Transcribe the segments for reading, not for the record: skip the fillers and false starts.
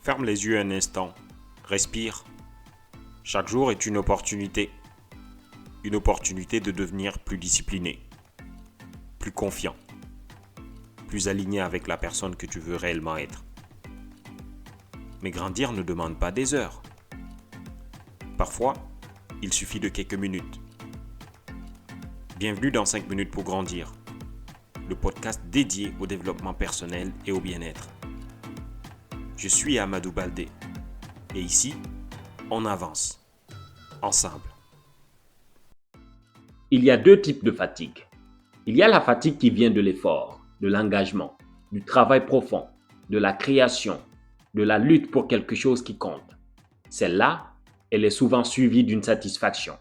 Ferme les yeux un instant. Respire. Chaque jour est une opportunité. Une opportunité de devenir plus discipliné, plus confiant, plus aligné avec la personne que tu veux réellement être. Mais grandir ne demande pas des heures. Parfois, il suffit de quelques minutes. Bienvenue dans 5 minutes pour grandir, le podcast dédié au développement personnel et au bien-être. Je suis Amadou Baldé et ici, on avance, ensemble. Il y a deux types de fatigue. Il y a la fatigue qui vient de l'effort, de l'engagement, du travail profond, de la création, de la lutte pour quelque chose qui compte. Celle-là, elle est souvent suivie d'une satisfaction.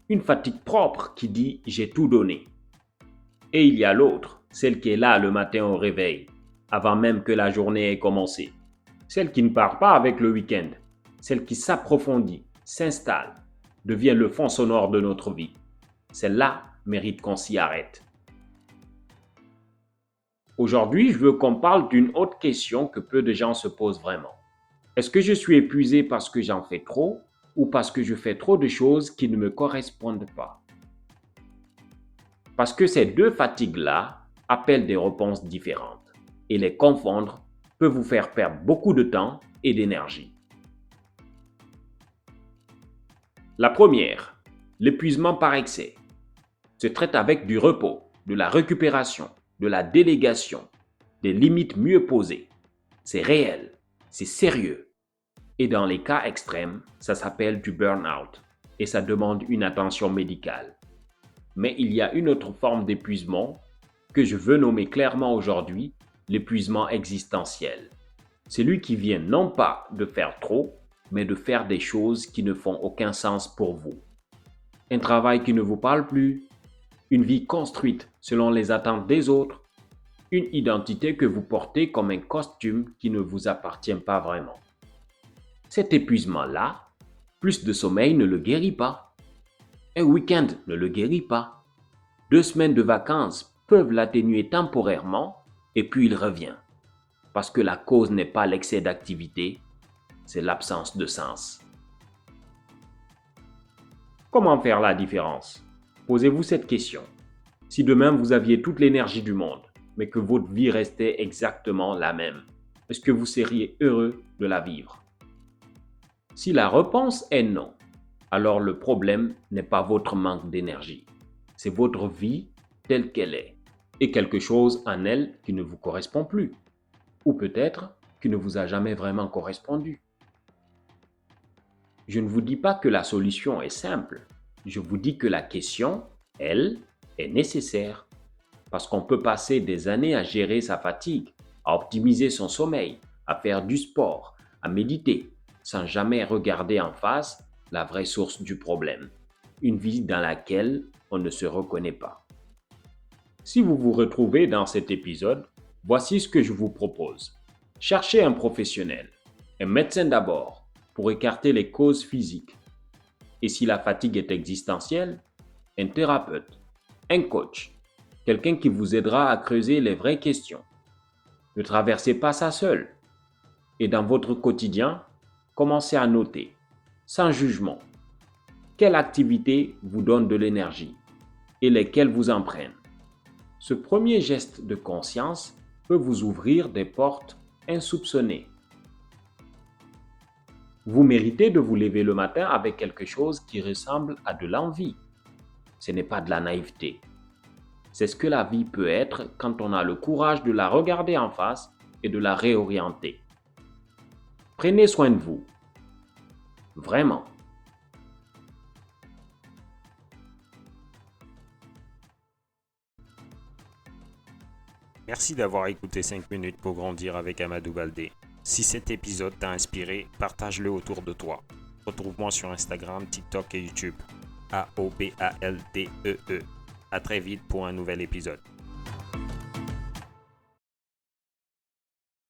Une fatigue propre qui dit « j'ai tout donné ». Et il y a l'autre, celle qui est là le matin au réveil, avant même que la journée ait commencé. Celle qui ne part pas avec le week-end, celle qui s'approfondit, s'installe, devient le fond sonore de notre vie. Celle-là mérite qu'on s'y arrête. Aujourd'hui, je veux qu'on parle d'une autre question que peu de gens se posent vraiment. Est-ce que je suis épuisé parce que j'en fais trop ou parce que je fais trop de choses qui ne me correspondent pas? Parce que ces deux fatigues-là appellent des réponses différentes et les confondre peut vous faire perdre beaucoup de temps et d'énergie. La première, l'épuisement par excès, se traite avec du repos, de la récupération, de la délégation, des limites mieux posées. C'est réel, c'est sérieux. Et dans les cas extrêmes, ça s'appelle du burn-out et ça demande une attention médicale. Mais il y a une autre forme d'épuisement que je veux nommer clairement aujourd'hui, l'épuisement existentiel. Celui qui vient non pas de faire trop, mais de faire des choses qui ne font aucun sens pour vous. Un travail qui ne vous parle plus, une vie construite selon les attentes des autres, une identité que vous portez comme un costume qui ne vous appartient pas vraiment. Cet épuisement-là, plus de sommeil ne le guérit pas. Un week-end ne le guérit pas. 2 semaines de vacances peuvent l'atténuer temporairement et puis il revient. Parce que la cause n'est pas l'excès d'activité, c'est l'absence de sens. Comment faire la différence? Posez-vous cette question. Si demain vous aviez toute l'énergie du monde, mais que votre vie restait exactement la même, est-ce que vous seriez heureux de la vivre? Si la réponse est non, alors le problème n'est pas votre manque d'énergie. C'est votre vie telle qu'elle est et quelque chose en elle qui ne vous correspond plus. Ou peut-être qui ne vous a jamais vraiment correspondu. Je ne vous dis pas que la solution est simple. Je vous dis que la question, elle, est nécessaire. Parce qu'on peut passer des années à gérer sa fatigue, à optimiser son sommeil, à faire du sport, à méditer, sans jamais regarder en face la vraie source du problème. Une vie dans laquelle on ne se reconnaît pas. Si vous vous retrouvez dans cet épisode, voici ce que je vous propose. Cherchez un professionnel, un médecin d'abord, pour écarter les causes physiques. Et si la fatigue est existentielle, un thérapeute, un coach, quelqu'un qui vous aidera à creuser les vraies questions. Ne traversez pas ça seul. Et dans votre quotidien, commencez à noter, sans jugement, quelle activité vous donne de l'énergie et lesquelles vous en prennent. Ce premier geste de conscience peut vous ouvrir des portes insoupçonnées. Vous méritez de vous lever le matin avec quelque chose qui ressemble à de l'envie. Ce n'est pas de la naïveté. C'est ce que la vie peut être quand on a le courage de la regarder en face et de la réorienter. Prenez soin de vous. Vraiment. Merci d'avoir écouté 5 minutes pour grandir avec Amadou Baldé. Si cet épisode t'a inspiré, partage-le autour de toi. Retrouve-moi sur Instagram, TikTok et YouTube. AOBALDEE. À très vite pour un nouvel épisode.